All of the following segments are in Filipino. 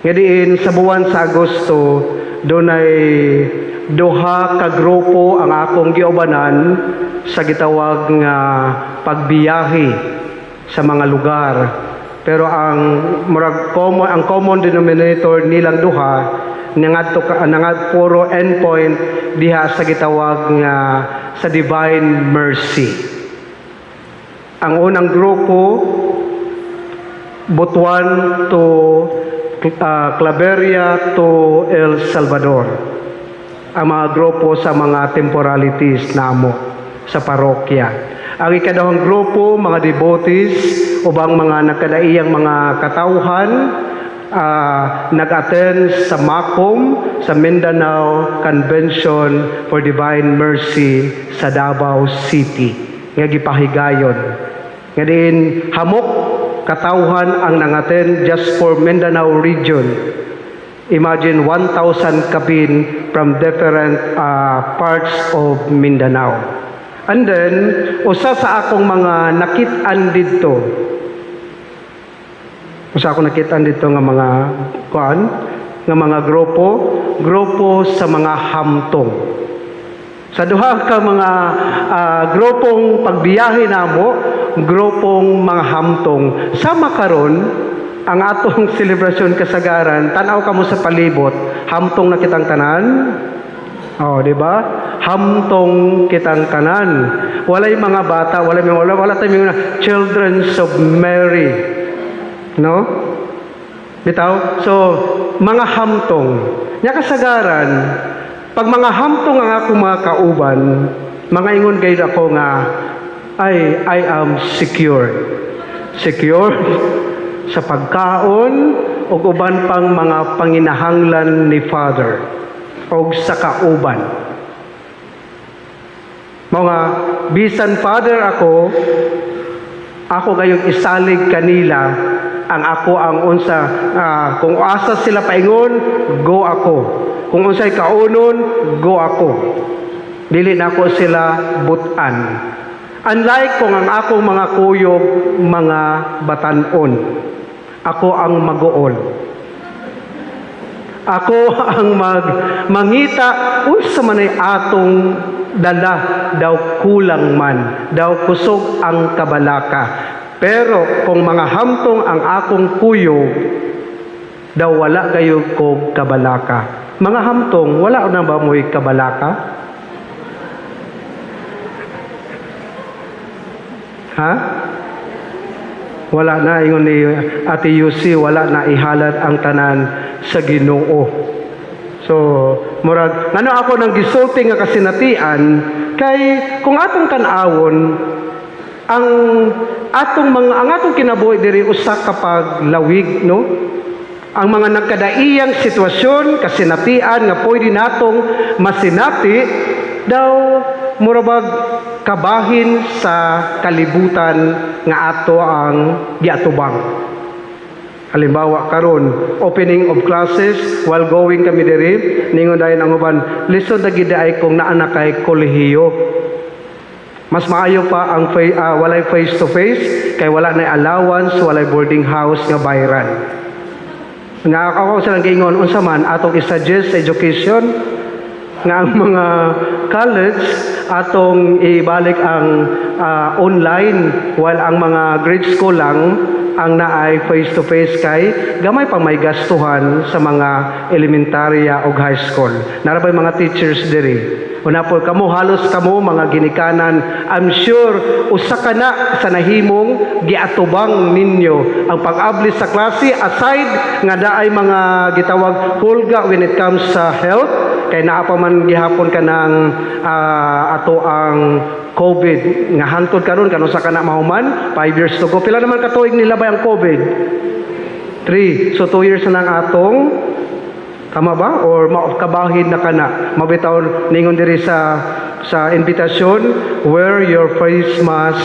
Nga diin sa buwan sa Agosto, doon ay duha ka grupo ang akong giubanan sa gitawag nga pagbiyahe sa mga lugar. Pero ang common denominator nilang duha nangat puro endpoint diha sa gitawag nga sa Divine Mercy. Ang unang grupo Butuan to Claveria to El Salvador. Ang mga grupo sa mga temporalities namo sa parokya. Ang ikadahong grupo, mga devotees, ubang mga nagkadaiyang mga katauhan, nag-attend sa MACOM, sa Mindanao Convention for Divine Mercy sa Davao City. Nga gipahigayon. Nga din, hamok katauhan ang nangaten just for Mindanao region. Imagine 1,000 cabin from different parts of Mindanao. And then, usa sa akong mga nakit-an dito. Usa akong nakit-an dito nga mga nga mga grupo sa mga hamtong. Sa duha ka mga grupong pagbiyahe namo, grupong mga hamtong. Sama karon ang atong selebrasyon kasagaran, tanaw kamo sa palibot, hamtong na kitang tanan. Oh, di ba? Hamtong kitang tanan. Walay mga bata, wala tayong mga children of Mary. No? Bitaw? So, mga hamtong. Nya kasagaran, pag mga hamtong ang akong mga kauban, mga ingon gayud ako nga, I am secure. Secure sa pagkaon o uban pang mga panginahanglan ni Father o sa kauban. Mga bisan Father ako gayong isalig kanila, ang ako ang unsa, kung asa sila paingon, go ako. Kung unsay kaunon, go ako. Dili na ako sila butan. Unlike kung ang akong mga kuyog, mga batanon, ako ang mag-uol. Ako ang mangita, unsa man ay atong dala, daw kulang man, daw kusog ang kabalaka. Pero kung mga hamtong ang akong kuyog, daw wala kayo kog kabalaka. Mga hamtong, wala na ba mo'y kabalaka? Ha? Wala na, ingon ni Ate Yusi, wala na ihalad ang tanan sa Ginoo. So, murag, ngano ako nang gisulti nga kasinatian, kay kung atong tanawon, ang atong kinabuhi diri usa kapag lawig, no? Ang mga nagkadaiyang sitwasyon, kasinatian nga pwede natong masinati, daw murabag kabahin sa kalibutan nga ato ang giatubang. Halimbawa karon, opening of classes, while going kami diri, ningon dayon ang uban, listen na gid ay kung naa na kay kolehiyo. Mas maayo pa ang walay face to face, kay wala na allowance, walay boarding house nga bayran. Nga ako silang giingon, unsa man atong i-suggest education nga ang mga college atong ibalik ang online, while ang mga grade school lang ang naay face to face, kay gamay pa may gastuhan sa mga elementarya o high school. Narabay mga teachers diri. Una po kamo, halos kamo mga ginikanan, I'm sure usa ka na sa nahimong giatubang ninyo ang pag-abli sa klase, aside nga daay mga gitawag hulga when it comes sa health, kay naa pa man gihapon ka ng ato ang COVID nga hantod karon kanu sa kana mahuman 5 years ago. Pila naman ka tuig nilabay ang COVID? 3. So 2 years na nang atong tama ba? Or kabahin na kana? Mabitaw ningon diri sa invitation, wear your face mask.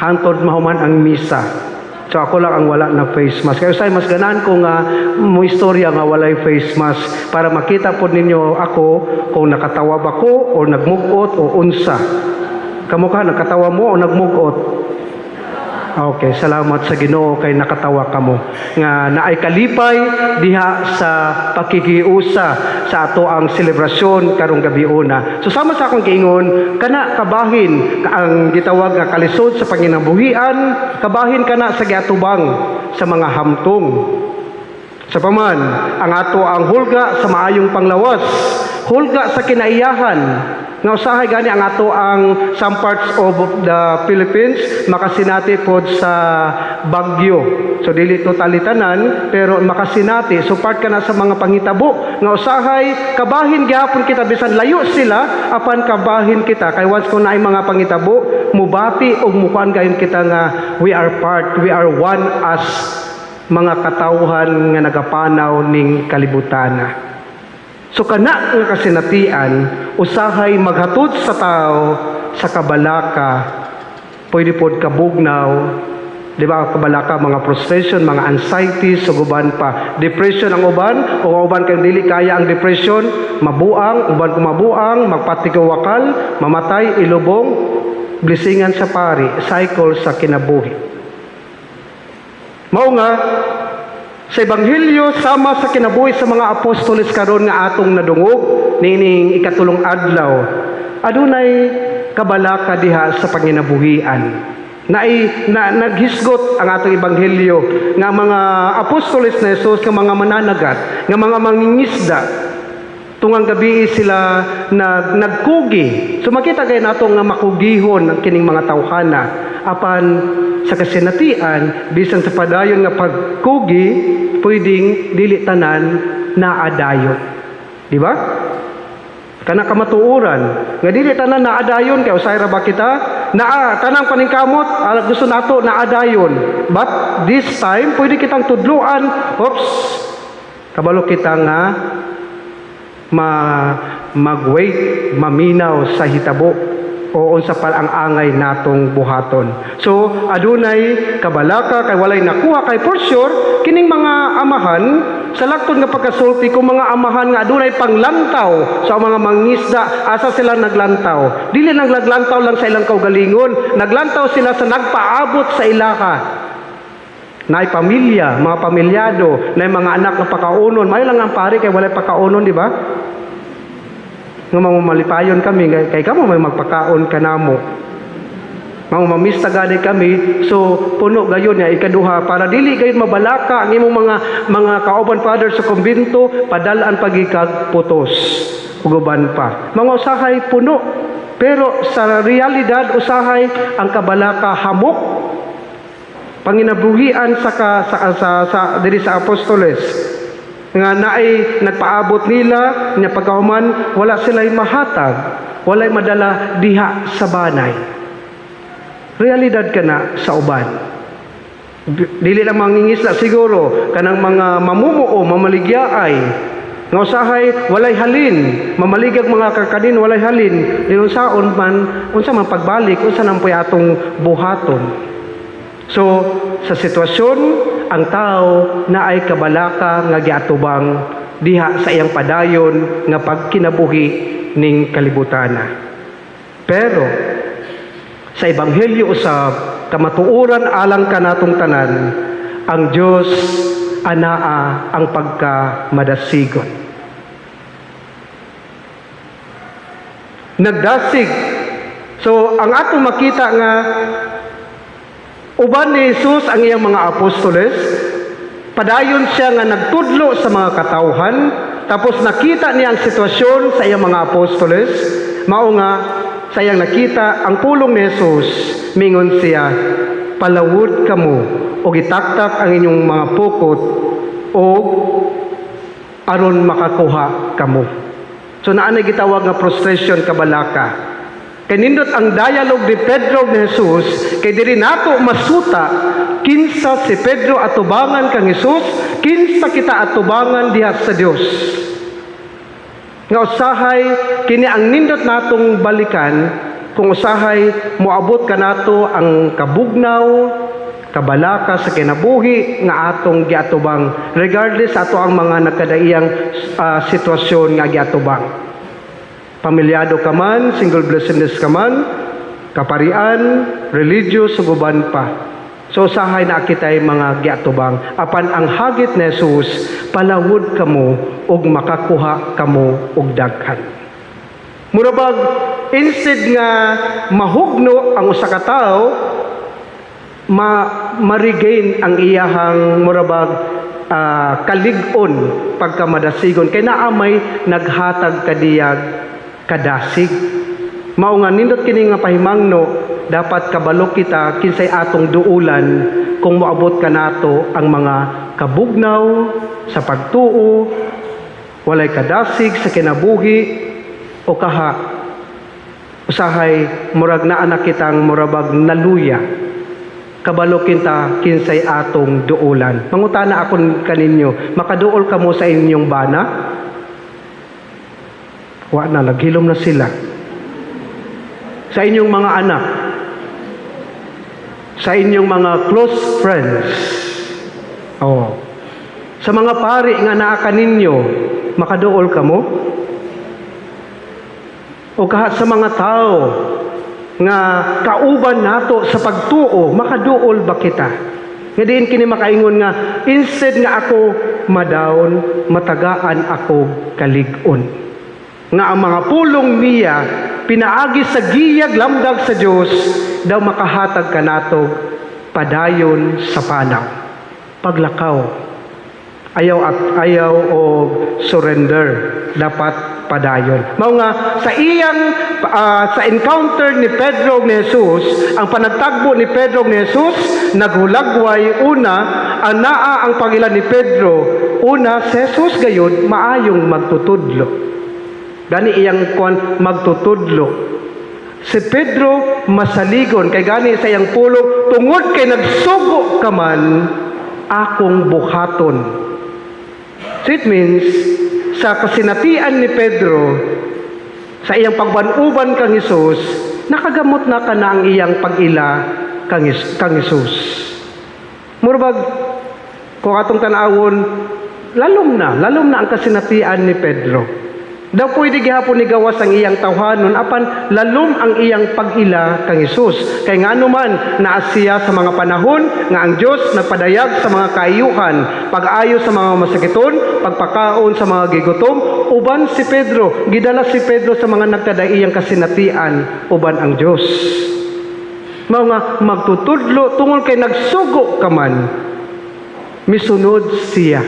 Hantod mahuman ang misa. So ako lang ang wala na face mask. Kaya say mas ganahan ko nga mo istorya nga walay face mask para makita po ninyo ako kung nakatawa ba ko o nagmugot o unsa. Kamo ka nakatawa mo o nagmugot? Okay, salamat sa Ginoo kay nakatawa kamo nga naay kalipay diha sa pakikiusa sa ato ang selebrasyon karong gabi una. So sama sa akong giingon kana kabahin ang gitawag nga kalisod sa panginabuhian, kabahin kana sa giatubang sa mga hamtong. Sa paman, ang ato ang hulga sa maayong panglawas, hulga sa kinaiyahan, nga usahay gani ang ato ang some parts of the Philippines makasinati pod sa bagyo. So dili totally tanan pero makasinati. So part ka na sa mga pangitabo nga usahay kabahin gyapon kita bisan layo sila apan kabahin kita kay once kung naay mga pangitabo mubati og mukuan gayon kita nga we are part, we are one as mga katawhan nga nagapanaw ning kalibutana. So kana nga kasinatian, usahay maghatod sa tao sa kabalaka, pwede pod kabugnaw, di ba? Kabalaka, mga frustration, mga anxiety, suguban pa. Depression ang uban, o uban kay dili kaya ang depression, mabuang, uban kung mabuang, magpatigawakal, mamatay, ilubong, blisingan sa pari, cycle sa kinabuhi. Mao nga sa Ebanghelyo sama sa kinabuhi sa mga apostoles karon nga atong nadungog nining ikatulong adlaw. Adunay kabalaka diha sa panginabuhian. Naghisgot ang atong Ebanghelyo nga mga apostoles na Jesus nga mga mananagat, nga mga mangingisda. Tungang gabi sila nagkugi. So makita kayo nato nga makugihon ang kining mga tawhana. Apan sa kasinatian, bisan sa padayon nga pagkugi, pwedeng dili tanan naadayon. Di ba? Kana kamatuuran. Nga dili tanan naadayon, kay usay ra ba kita? Tanang paningkamot, gusto nato naadayon. But this time, pwede kitang tudluan. Oops! Kabalo kita nga mag-wait, maminaw sa hitabo o unsa pa ang angay natong buhaton. So adunay kabalaka kay walay nakuha kay for sure kining mga amahan sa lakton nga pagkasulti kung mga amahan nga adunay panglantaw sa mga mangisda, asa sila naglantaw. Dili naglantaw lang sa ilang kaugalingon, naglantaw sila sa nagpaabot sa ilaha. Naay pamilya, mga pamilyado, naay mga anak na pakaunon. May lang ang pare kay walay pakaunon, di ba? Nga mamalipayon kami, kay kamo may magpakaon ka namo. Mamamista gani kami, so puno gayon ya ikaduha para dili gayon mabalaka ang imong mga kauban father sa kumbento padalaan pagikag putos. Uguban pa. Mga usahay puno, pero sa realidad usahay ang kabalaka hamok. Panginabuhian sa diri sa apostoles nga naay nagpaabot nila nya pagkahuman wala sila'y mahatag, walay madala diha sa banay. Realidad kana sa uban. Dili lang mangingisda siguro kanang mga mamumuo, mamaligyaay nga usahay walay halin, mamaligag mga kakanin walay halin, dinunsaon man unsa man pagbalik unsa nang puy atong buhaton. So, sa sitwasyon, ang tao na ay kabalaka nga giatubang diha sa iyang padayon nga pagkinabuhi ning kalibutana. Pero, sa Ebanghelyo usab, kamatuoran alang kanatong tanan, ang Dios anaa ang pagkamadasigon. Nagdasig. So, ang atong makita nga uban ni Jesus ang iyang mga apostoles, padayon siya nga nagtudlo sa mga katawhan, tapos nakita niya ang sitwasyon sa iyang mga apostoles, mao nga sa iyang nakita ang pulong ni Jesus, mingon siya, palawod kamo o gitaktak ang inyong mga pukot o aron makakuha kamo. So naanay gitawag nga frustration kabalaka. Kay nindot ang dialogue ni Pedro ni Jesus, kay diri nato masuta kinsa si Pedro atubangan kang Jesus, kinsa kita atubangan diha sa Dios. Nga usahay kini ang nindot natong balikan kung usahay moabot ka nato ang kabugnaw, kabalaka sa kinabuhi nga atong giatubang regardless ato ang mga nagkadaiyang sitwasyon nga giatubang. Pamilyado ka man, single blessedness ka man, kaparian, religious, suguban pa. So usahay na kitay mga giatubang apan ang hagit ni Jesus palawod kamo ug makakuha kamo og daghan. Murabag instead nga mahugno ang usa ka tawo ma-regain ang iyahang murabag kalig-on pagkamadasigon kay naa may naghatag kadiyag kadasig. Mao nga nindot kini nga pahimangno dapat kabalo kita kinsay atong duulan kung moabot ka nato ang mga kabugnaw sa pagtuo, walay kadasig sa kinabuhi o kaha usahay murag naa na kitang murabag naluya kabalo kita kinsay atong duulan. Mangutana akon kaninyo, makaduol kamo sa inyong bana? Wa na, naghilom na sila. Sa inyong mga anak, sa inyong mga close friends, sa mga pari nga naa kaninyo, makaduol kamo? O kaha sa mga tao nga kauban nato sa pagtuo, makaduol ba kita? Nga diin kini makaingon nga instead nga ako madaon, matagaan ako kalig-on. Nga ang mga pulong niya pinaagi sa giyag lamdag sa Dios daw makahatag kanatog padayon sa panaw. Paglakaw, ayaw o surrender, dapat padayon. Mao nga sa iyang sa encounter ni Pedro ni Jesus, ang panagtagbo ni Pedro ni Jesus naghulagway una anaa ang pangilan ni Pedro. Una, si Jesus gayud maayong magtutudlo. Gani iyang magtutudlo. Si Pedro masaligon kay gani sa iyang pulo tungod kay nagsugo ka man akong buhaton. So it means sa kasinatian ni Pedro sa iyang pagbanuban kang Hesus, nakagamot na ka na ang iyang pag-ila kang Hesus. Murabag kung atong tanawon, lalom na ang kasinatian ni Pedro. Daw pwede gihapon ni gawas ang iyang tawhanon apan lalom ang iyang pag-ila kang Hesus. Kay ngano man naa siya sa mga panahon nga ang Dios nagpadayag sa mga kaayuhan, pag-ayo sa mga masakiton, pagpakaon sa mga gigutom, uban si Pedro, gidala si Pedro sa mga nagkadaiyang kasinatian uban ang Dios. Mao nga magtutudlo tungod kay nagsugo ka man, misunod siya.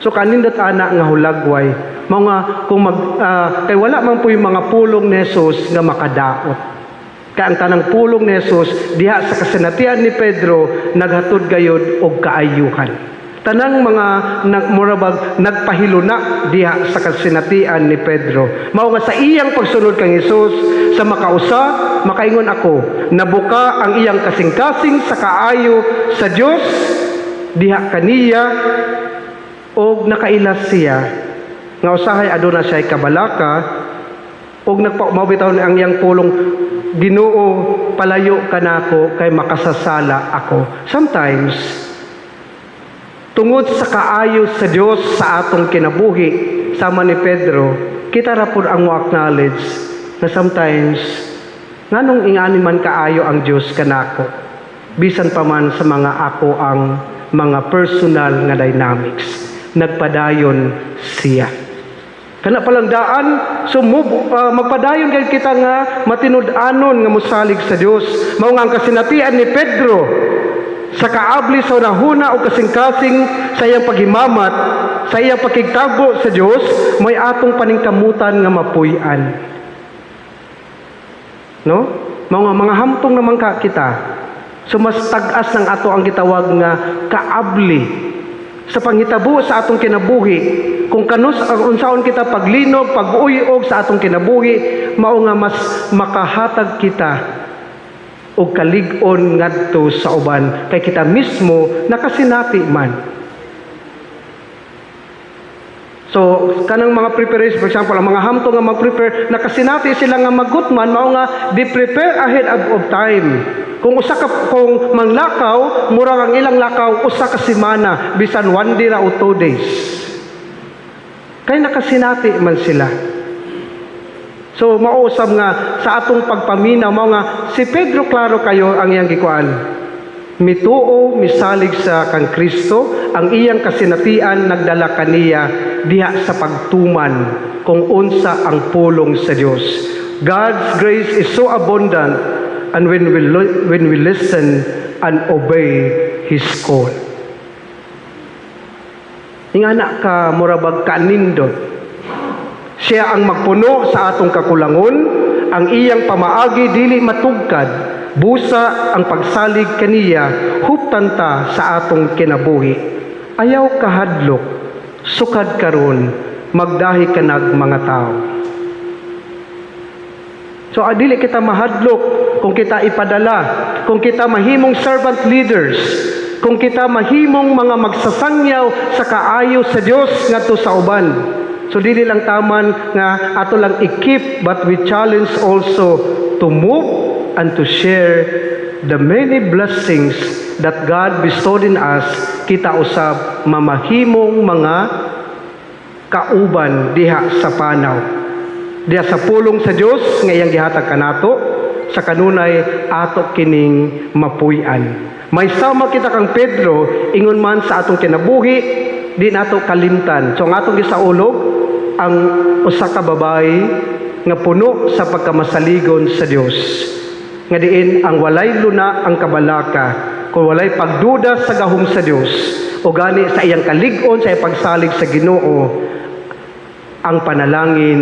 So kanindot ana nga hulagway, mga kung kay wala man po yung mga pulong ni Jesus nga makadaot. Kaya ang tanang pulong ni Jesus diha sa kasinatian ni Pedro naghatod gayud og kaayuhan. Tanang mga murabag nagpahiluna diha sa kasinatian ni Pedro. Mao nga sa iyang pagsunod kang Jesus sa makausa, makaingon ako, nabuka ang iyang kasing-kasing sa kaayo sa Dios diha kaniya og nakailas siya nga usahay aduna siya kabalaka og nagpaumabitaw ni ang iyang pulong, Ginoo palayo kanako kay makasasala ako. Sometimes tungod sa kaayo sa Dios sa atong kinabuhi sama ni Pedro, kita ra pud ang mo-acknowledge na sometimes nganong ingani man kaayo ang Dios kanako bisan pa man sa mga ako ang mga personal nga dynamics. Nagpadayon siya. Kana palang daan, so magpadayon kay kita nga matinud-anon nga mosalig sa Dios. Mao nga ang kasinatian ni Pedro sa kaabli sa unahuna o kasing-kasing sa iyang paghimamat, sa iyang pakigtagbo sa Dios, may atong paningkamutan nga mapuy-an. No? Mga hamtong naman kita. So mas tag-as ng ato ang gitawag nga kaabli sa panghitabo sa atong kinabuhi. Kung kanus unsaon kita paglinog, pag-uyog sa atong kinabuhi, mao nga mas makahatag kita og kalig-on ngadto sa uban kay kita mismo nakasinati man. So kanang mga preparation, for example, ang mga hamto nga mag-prepare, nakasinati sila nga magutman, mao nga they prepare ahead of time. Kung manglakaw, murang ang ilang lakaw usa ka semana, bisan 1 day ra o 2 days. Kay nakasinati man sila. So mausab nga sa atong pagpaminaw, mao nga si Pedro klaro kayo ang iyang gikuan. mituo misalig sa kang Kristo, ang iyang kasinatian nagdala kaniya diha sa pagtuman kung unsa ang pulong sa Dios. God's grace is so abundant, and when we listen and obey His call. Ingana ka murabag kanindot. Siya ang magpuno sa atong kakulangon, ang iyang pamaagi dili matugkad, busa ang pagsalig kaniya huptanta sa atong kinabuhi. Ayaw kahadlok, sukad karon, magdahi kanag mga tao. So adili kita mahadlok kung kita ipadala, kung kita mahimong servant leaders, kung kita mahimong mga magsasangyaw sa kaayo sa Dios ngadto sa uban. So dili lang taman nga ato lang i-keep, but we challenge also to move and to share the many blessings that God bestowed in us. Kita usab mamahimong mga kauban diha sa panaw, diha sa pulong sa Dios nga iyang gihatag kanato, sa kanunay ato kining mapuy-an. May sama kita kang Pedro, ingon man sa atong kinabuhi, di nato kalimtan. So ang atong gisaulog, ang usa ka babae nga puno sa pagkamasaligon sa Dios. Nga diin ang walay luna ang kabalaka, kung walay pagduda sa gahom sa Dios, o gani sa iyang kalig-on sa iyang pagsalig sa Ginoo, ang panalangin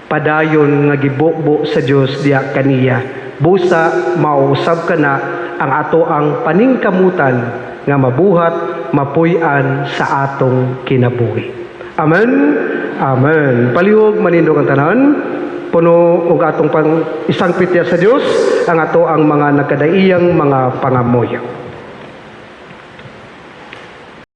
padayon nga gibubo sa Dios diha kaniya. Busa mausab kana ang ato ang paningkamutan nga mabuhat mapuy-an sa atong kinabuhi. Amen. Amen. Palihog manindog ang tanan. Puno og atong pang isang pitya sa Dios ang ato ang mga nagkadaiyang mga pangamoy.